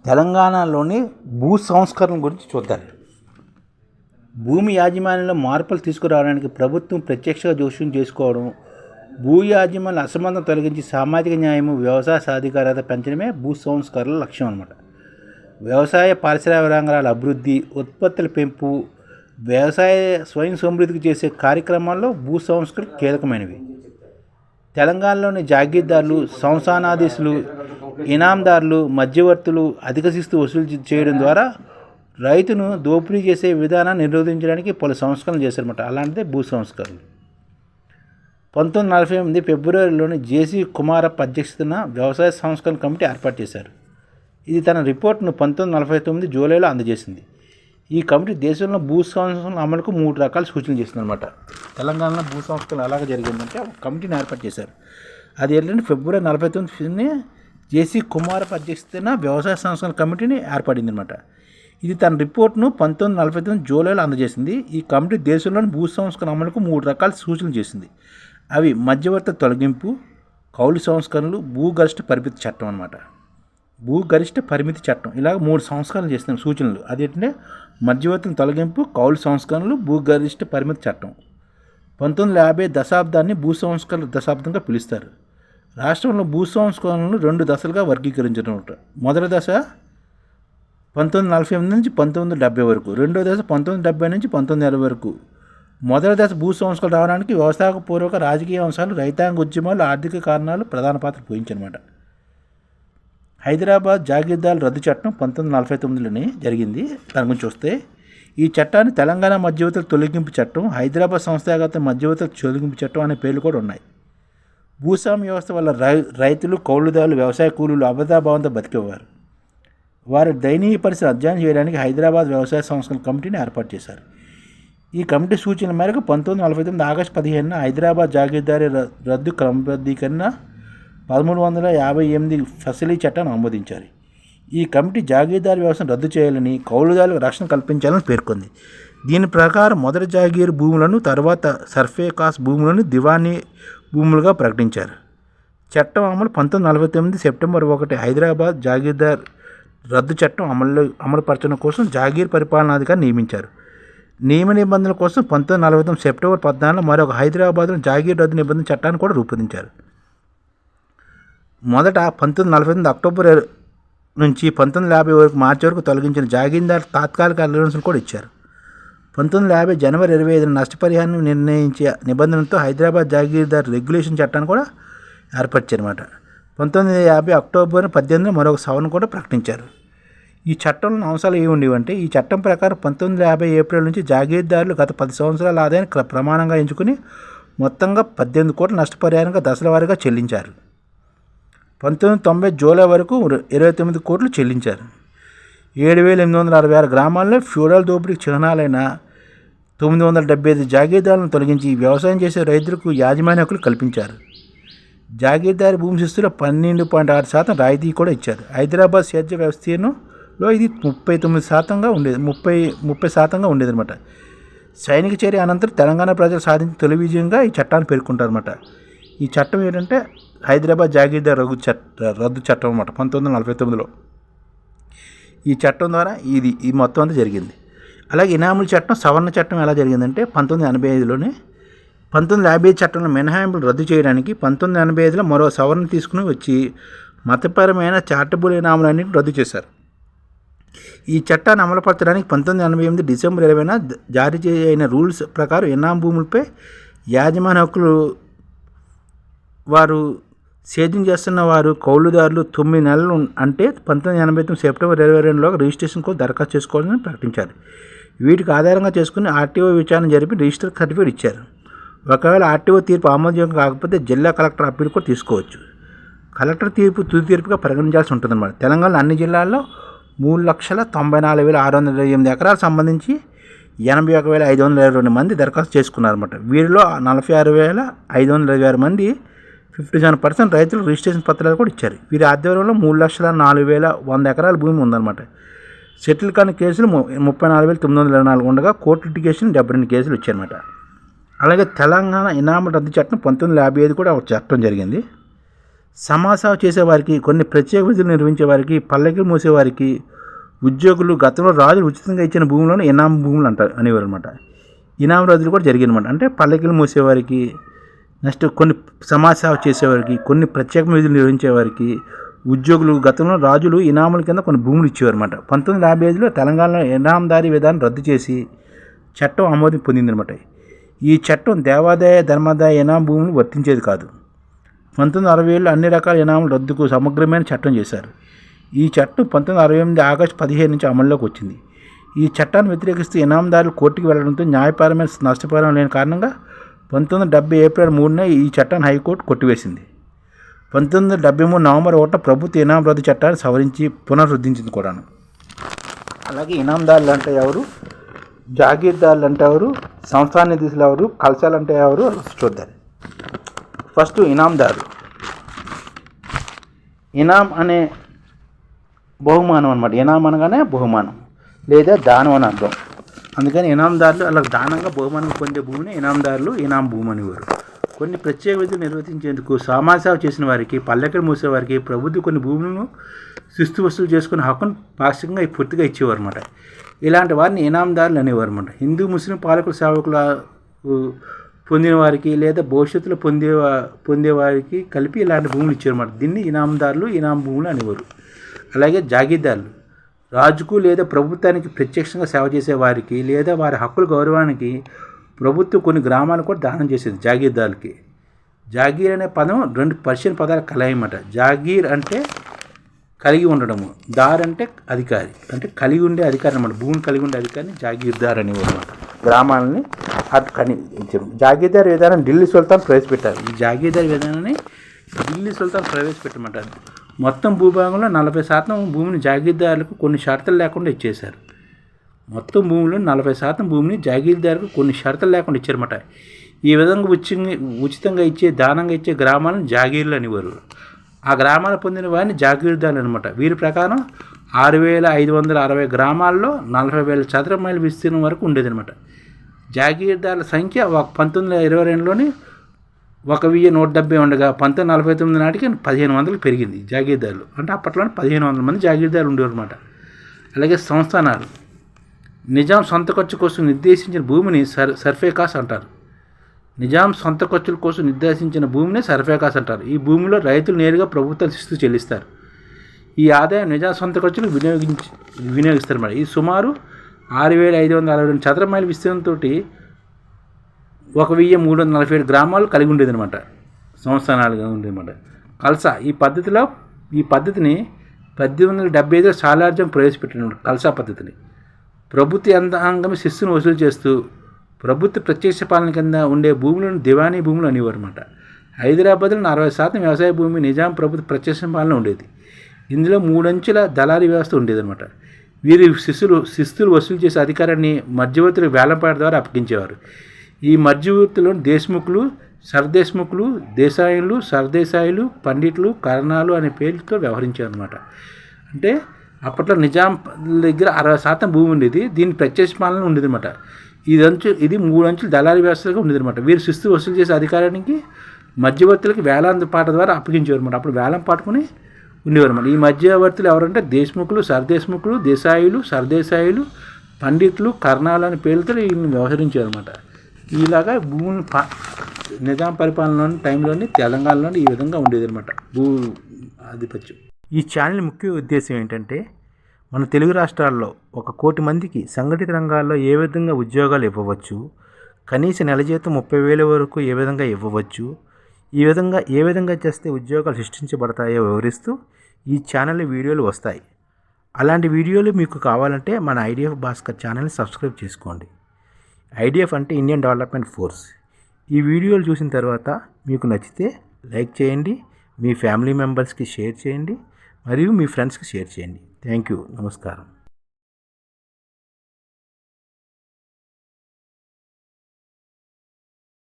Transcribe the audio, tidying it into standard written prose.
తెలంగాణలోని భూ సంస్కరణ గురించి చూద్దాం. భూమి యాజమాన్యంలో మార్పులు తీసుకురావడానికి ప్రభుత్వం ప్రత్యక్షంగా జోక్యం చేసుకోవడం, భూ యాజమాన్య అసంబద్ధం తొలగించి సామాజిక న్యాయము, వ్యవసాయ సాధికారత పెంచడమే భూ సంస్కరణల లక్ష్యం అన్నమాట. వ్యవసాయ పారిశ్రామిక రంగాల అభివృద్ధి, ఉత్పత్తుల పెంపు, వ్యవసాయ స్వయం సమృద్ధికి చేసే కార్యక్రమాల్లో భూ సంస్కరణ కీలకమైనవి. తెలంగాణలోని జాగీర్దారులు, సంస్థానాధీశులు, ఇనాందారులు, మధ్యవర్తులు అధిక శిస్తు వసూలు చేయడం ద్వారా రైతును దోపిడీ చేసే విధానాన్ని నిరోధించడానికి పలు సంస్కరణలు చేశారన్నమాట. అలాంటిదే భూ సంస్కరణలు. 1948 ఫిబ్రవరిలోని జేసీ కుమారప్ప అధ్యక్షతన వ్యవసాయ సంస్కరణ కమిటీ ఏర్పాటు చేశారు. ఇది తన రిపోర్టును 1949 జూలైలో అందజేసింది. ఈ కమిటీ దేశంలో భూ సంస్కరణ అమలుకు 3 రకాల సూచనలు చేసిందనమాట. తెలంగాణలో భూ సంస్కరణ ఎలాగ జరిగిందంటే ఒక కమిటీని ఏర్పాటు చేశారు. అది ఏంటంటే ఫిబ్రవరి 49 జేసీ కుమారప్ప అధ్యక్షతన వ్యవసాయ సంస్కరణ కమిటీని ఏర్పడింది అనమాట. ఇది తన రిపోర్ట్ను 1949 జూలైలో అందజేసింది. ఈ కమిటీ దేశంలోని భూ సంస్కరణ అమలుకు 3 రకాల సూచనలు చేసింది. అవి మధ్యవర్తి తొలగింపు, కౌలు సంస్కరణలు, భూగరిష్ట పరిమితి చట్టం అన్నమాట. భూగరిష్ట పరిమితి చట్టం ఇలాగ 3 సంస్కరణలు చేసిన సూచనలు. అదేంటంటే మధ్యవర్తుల తొలగింపు, కౌలు సంస్కరణలు, భూగరిష్ట పరిమితి చట్టం. 1950 దశాబ్దాన్ని భూ సంస్కరణ దశాబ్దంగా పిలుస్తారు. రాష్ట్రంలో భూ సంస్కరణలు 2 దశలుగా వర్గీకరించడం. మొదటి దశ 1948 నుంచి 1970 వరకు, రెండో దశ 1970 నుంచి 1980 వరకు. మొదటి దశ భూ సంస్కరణ రావడానికి వ్యవస్థాపకపూర్వక రాజకీయ అంశాలు, రైతాంగ ఉద్యమాలు, ఆర్థిక కారణాలు ప్రధాన పాత్ర పోయించనమాట. హైదరాబాద్ జాగీర్దారుల రద్దు చట్టం 1949లోనే జరిగింది. దాని గురించి వస్తే ఈ చట్టాన్ని తెలంగాణ మధ్యవర్తుల తొలగింపు చట్టం, హైదరాబాద్ సంస్థాగత మధ్యవర్తుల తొలగింపు చట్టం అనే పేర్లు కూడా ఉన్నాయి. భూస్వామ్య వ్యవస్థ వల్ల రైతులు, కౌలుదారులు, వ్యవసాయ కూలీలు అబద్ధాభావంతో బతికేవారు. వారి దయనీయ పరిస్థితి అధ్యయనం చేయడానికి హైదరాబాద్ వ్యవసాయ సంస్కరణ కమిటీని ఏర్పాటు చేశారు. ఈ కమిటీ సూచనల మేరకు 1949 ఆగస్టు 15 హైదరాబాద్ జాగీర్దారీ రద్దు క్రమబద్ధీకరణ 1358 ఫసలీ చట్టాన్ని ఆమోదించారు. ఈ కమిటీ జాగీర్దారీ వ్యవస్థను రద్దు చేయాలని, కౌలుదారులకు రక్షణ కల్పించాలని పేర్కొంది. దీని ప్రకారం మొదటి జాగీరు భూములను, తర్వాత సర్ఫే కాస్ట్ భూములను దివానీ భూములుగా ప్రకటించారు. చట్టం అమలు 1949 సెప్టెంబర్ 1 హైదరాబాద్ జాగీర్దార్ రద్దు చట్టం అమలుపరచడం కోసం జాగీర్ పరిపాలనాధికారి నియమించారు. నియమ నిబంధనల కోసం 1949 సెప్టెంబర్ 14 మరొక హైదరాబాద్లో జాగీర్ రద్దు నిబంధన చట్టాన్ని కూడా రూపొందించారు. మొదట 1949 అక్టోబర్ నుంచి 1950 వరకు మార్చి వరకు తొలగించిన జాగీర్దార్ తాత్కాలిక అలవెన్స్ను కూడా ఇచ్చారు. 1950 జనవరి 25 నష్టపరిహారాన్ని నిర్ణయించే నిబంధనలతో హైదరాబాద్ జాగీర్దార్ రెగ్యులేషన్ చట్టాన్ని కూడా ఏర్పరిచారన్నమాట. 1950 అక్టోబర్ 18 మరొక సవరణ కూడా ప్రకటించారు. ఈ చట్టంలో అంశాలు ఏమి ఉండేవంటే, ఈ చట్టం ప్రకారం 1950 ఏప్రిల్ నుంచి జాగీర్దారులు గత 10 సంవత్సరాల ఆదాయాన్ని ప్రమాణంగా ఎంచుకుని మొత్తంగా 18 కోట్ల నష్టపరిహారంగా దశల వారీగా చెల్లించారు. 1990 జూలై వరకు 29 కోట్లు చెల్లించారు. 7,866 గ్రామాల్లో ఫ్యూడల్ దోపిడీకి చిహ్నాలైన 975 జాగీర్దారులను తొలగించి వ్యవసాయం చేసే రైతులకు యాజమాన్య హక్కులు కల్పించారు. జాగీర్దారీ భూమి శిస్తులో 12.6% రాయితీ కూడా ఇచ్చారు. హైదరాబాద్ సేద్య వ్యవస్థలో ఇది 39%గా ఉండేది 30% ఉండేదన్నమాట. సైనిక చర్య అనంతరం తెలంగాణ ప్రజలు సాధించిన తొలి విజయంగా ఈ చట్టాన్ని పేర్కొంటారన్నమాట. ఈ చట్టం ఏంటంటే హైదరాబాద్ జాగీర్దార్ రద్దు చట్టం అన్నమాట 1949లో. ఈ చట్టం ద్వారా ఇది మొత్తం అంతా జరిగింది. అలాగే ఇనాముల చట్టం, సవరణ చట్టం ఎలా జరిగిందంటే 1985లోనే 1950 చట్టంలో మినహాయింపులు రద్దు చేయడానికి 1985లో మరో సవరణ తీసుకుని వచ్చి మతపరమైన చారిటబుల్ ఇనాములన్నింటినీ రద్దు చేశారు. ఈ చట్టాన్ని అమలుపరచడానికి 1988 డిసెంబర్ 20న జారీ అయిన రూల్స్ ప్రకారం ఇనాం భూములపై యాజమాన్య హక్కులు వారు సేద్యం చేస్తున్న వారు కౌలుదారులు 9 నెలలు అంటే 1989 సెప్టెంబర్ 22లోగా రిజిస్ట్రేషన్ కోసం దరఖాస్తు చేసుకోవాలని ప్రకటించారు. వీటికి ఆధారంగా చేసుకుని ఆర్టీఓ విచారణ జరిపి రిజిస్టర్ సర్టిఫికేట్ ఇచ్చారు. ఒకవేళ ఆర్టీఓ తీర్పు ఆమోదయోగ్యం కాకపోతే జిల్లా కలెక్టర్ అప్పీల్ కూడా తీసుకోవచ్చు. కలెక్టర్ తీర్పు తుది తీర్పుగా పరిగణించాల్సి ఉంటుందన్నమాట. తెలంగాణలో అన్ని జిల్లాల్లో 3,94,628 ఎకరాలకు సంబంధించి 81,522 మంది దరఖాస్తు చేసుకున్నారన్నమాట. వీరిలో 46,526 మంది 57% రైతులు రిజిస్ట్రేషన్ పత్రాలు కూడా ఇచ్చారు. వీరి ఆధ్వర్యంలో 3,04,100 ఎకరాల భూమి ఉందన్నమాట. సెటిల్ కాని కేసులు 34,924 ఉండగా కోర్టు లిటిగేషన్ 72 కేసులు వచ్చాయన్నమాట. అలాగే తెలంగాణ ఇనాముల రద్దు చట్టం 1955 కూడా ఒక చట్టం జరిగింది. సమాసాలు చేసేవారికి, కొన్ని ప్రత్యేక విధులు నిర్వహించే వారికి, పల్లకిలు మోసేవారికి, ఉద్యోగులు, గతంలో రాజులు ఉచితంగా ఇచ్చిన భూములను ఇనాం భూములు అనేవారు అనమాట. ఇనాం రాజులు కూడా జరిగాయన్నమాట. అంటే పల్లకిలు మోసేవారికి, నెక్స్ట్ కొన్ని సమాజ సేవ చేసేవారికి, కొన్ని ప్రత్యేక విధులు నిర్వహించేవారికి, ఉద్యోగులు, గతంలో రాజులు ఇనాముల కింద కొన్ని భూములు ఇచ్చేవారు అనమాట. 1955లో తెలంగాణలో ఇనాందారీ విధానం రద్దు చేసి చట్టం ఆమోదం పొందిందనమాట. ఈ చట్టం దేవాదాయ, ధర్మాదాయ ఇనాం భూములు వర్తించేది కాదు. 1960లో అన్ని రకాల ఇనాముల రద్దుకు సమగ్రమైన చట్టం చేశారు. ఈ చట్టం 1968 ఆగస్టు 15 నుంచి అమల్లోకి వచ్చింది. ఈ చట్టాన్ని వ్యతిరేకిస్తూ ఇనాందారులు కోర్టుకు వెళ్లడంతో న్యాయపరమైన నష్టపరిహారం లేని కారణంగా 1970 ఏప్రిల్ 3న ఈ చట్టాన్ని హైకోర్టు కొట్టివేసింది. 1973 నవంబర్ 1న ప్రభుత్వ ఇనాం రద్దు చట్టాన్ని సవరించి పునరుద్ధరించింది కూడాను. అలాగే ఇనాందారులు అంటే ఎవరు, జాగీర్దారులు అంటే ఎవరు, సంస్థాన నిధులు ఎవరు, కల్సాలు అంటే ఎవరు చూద్దాం. ఫస్ట్ ఇనాందారులు. ఇనాం అనే బహుమానం అనమాట. ఇనాం అనగానే బహుమానం లేదా దానం అని అర్థం. అందుకని ఇనాందారులు అలా దానంగా బహుమానం పొందే భూమిని ఇనాందారులు, ఇనాం భూమి అనేవారు. కొన్ని ప్రత్యేక విధులు నిర్వర్తించేందుకు సమాజ సేవ చేసిన వారికి, పల్లెకలు మూసేవారికి ప్రభుత్వం కొన్ని భూములను శిస్తు వసూలు చేసుకునే హక్కును పాక్షికంగా పూర్తిగా ఇచ్చేవారు అనమాట. ఇలాంటి వారిని ఇనాందారులు అనేవారు అనమాట. హిందూ, ముస్లిం పాలకుల సేవకుల పొందిన వారికి లేదా భవిష్యత్తులో పొందేవారికి కలిపి ఇలాంటి భూములు ఇచ్చారన్నమాట. దీన్ని ఇనాందారులు, ఇనాం భూములు అనేవారు. అలాగే జాగీర్దారులు, రాజుకు లేదా ప్రభుత్వానికి ప్రత్యక్షంగా సేవ చేసే వారికి లేదా వారి హక్కుల గౌరవానికి ప్రభుత్వం కొన్ని గ్రామాలు కూడా దానం చేసేది జాగీర్దారులకి. జాగీర్ అనే పదం 2 పర్షియన్ పదాల కలయిమాట. జాగీర్ అంటే కలిగి ఉండడము, దార్ అంటే అధికారి, అంటే కలిగి ఉండే అధికారి అన్నమాట. భూమిని కలిగి ఉండే అధికారిని జాగీర్దార్ అనేవారు అన్నమాట. గ్రామాలని జాగీర్దార్ విధానం ఢిల్లీ సుల్తాన్ ప్రవేశపెట్టారు. ఈ జాగీర్దార్ విధానాన్ని ఢిల్లీ సుల్తాన్ ప్రవేశపెట్టమంటారు. మొత్తం భూభాగంలో 40% భూమిని జాగీర్దారులకు కొన్ని షరతులు లేకుండా ఇచ్చేశారు. మొత్తం భూమిలో 40% భూమిని జాగీర్దారులకు కొన్ని షరతులు లేకుండా ఇచ్చారన్నమాట. ఈ విధంగా ఉచితంగా ఇచ్చే, దానంగా ఇచ్చే గ్రామాలను జాగీర్లు అనేవారు. ఆ గ్రామాలు పొందిన వారిని జాగీర్దారులు అనమాట. వీరి ప్రకారం 6560 గ్రామాల్లో 40,000 చదరపు మైళ్ళ విస్తీర్ణం వరకు ఉండేదన్నమాట. జాగీర్దారుల సంఖ్య 1922లోని 1170 ఉండగా 1949 నాటికి 1500 పెరిగింది జాగీర్దారులు. అంటే అప్పట్లోనే 1500 మంది జాగీర్దారులు ఉండేవారు అనమాట. అలాగే సంస్థానాలు. నిజాం సొంత ఖర్చు కోసం నిర్దేశించిన భూమిని సర్ఫేకాస్ అంటారు. నిజాం సొంత ఖర్చుల కోసం నిర్దేశించిన భూమిని సర్ఫేకాస్ అంటారు. ఈ భూమిలో రైతులు నేరుగా ప్రభుత్వాలు శిస్తు చెల్లిస్తారు. ఈ ఆదాయం నిజాం సొంత ఖర్చులు వినియోగిస్తారు మరి. ఇది సుమారు 6562 చదరపు మైళ్ళ విస్తీర్ణంతో 1347 గ్రామాలు కలిగి ఉండేదన్నమాట. సంస్థానాలుగా ఉండేదన్నమాట. కల్సా ఈ పద్ధతిని 1875లో సాలార్జంగ్ ప్రవేశపెట్టిన కల్సా పద్ధతిని ప్రభుత్వ యంత్రాంగం శిస్తును వసూలు చేస్తూ ప్రభుత్వ ప్రత్యక్ష పాలన కింద ఉండే భూములను దివానీ భూములు అనేవారు అన్నమాట. హైదరాబాద్లో 40% వ్యవసాయ భూమి నిజాం ప్రభుత్వ ప్రత్యక్ష పాలన ఉండేది. ఇందులో 3 అంచెల దళారీ వ్యవస్థ ఉండేదన్నమాట. వీరి శిస్తులు వసూలు చేసే అధికారాన్ని మధ్యవర్తులు వేలంపాట ద్వారా అప్పగించేవారు. ఈ మధ్యవర్తులు దేశ్ముఖులు, సర్దేశ్ముఖులు, దేశాయులు, సర్దేశాయులు, పండిట్లు, కరణాలు అనే పేర్లతో వ్యవహరించారు అన్నమాట. అంటే అప్పట్లో నిజాం దగ్గర 60% భూమి ఉండేది. దీని ప్రత్యక్ష పాలన ఉండేది అనమాట. ఇది 3 అంచెల దళారీ వ్యవస్థగా ఉండేది అనమాట. వీరు శిస్తు వసూలు చేసే అధికారానికి మధ్యవర్తులకి వేలంపాట ద్వారా అప్పగించేవారు అనమాట. అప్పుడు వేలం పాటుకుని ఉండేవారు అనమాట. ఈ మధ్యవర్తులు ఎవరంటే దేశ్ముఖులు, సర్దేశ్ముఖులు, దేశాయులు, సర్దేశాయులు, పండిట్లు, కర్ణాలు అనే పేర్లతో వీళ్ళని వ్యవహరించారు అనమాట. ఇలాగా భూమి నిజాం పరిపాలన టైంలోని తెలంగాణలోని ఈ విధంగా ఉండేది అనమాట భూ ఆధిపత్యం. ఈ ఛానల్ ముఖ్య ఉద్దేశం ఏంటంటే మన తెలుగు రాష్ట్రాల్లో 1 కోటి మందికి సంఘటిత రంగాల్లో ఏ విధంగా ఉద్యోగాలు ఇవ్వవచ్చు, కనీస నెల జీతం 30,000 వరకు ఏ విధంగా ఇవ్వవచ్చు, ఏ విధంగా చేస్తే ఉద్యోగాలు సృష్టించబడతాయో వివరిస్తూ ఈ ఛానల్ వీడియోలు వస్తాయి. అలాంటి వీడియోలు మీకు కావాలంటే మన ఐడిఎఫ్ భాస్కర్ ఛానల్ని సబ్స్క్రైబ్ చేసుకోండి. ఐడిఎఫ్ అంటే ఇండియన్ డెవలప్మెంట్ ఫోర్స్. ఈ వీడియోలు చూసిన తర్వాత మీకు నచ్చితే లైక్ చేయండి, మీ ఫ్యామిలీ మెంబర్స్కి షేర్ చేయండి, మరియు మీ ఫ్రెండ్స్కి షేర్ చేయండి. Thank you. నమస్కారం.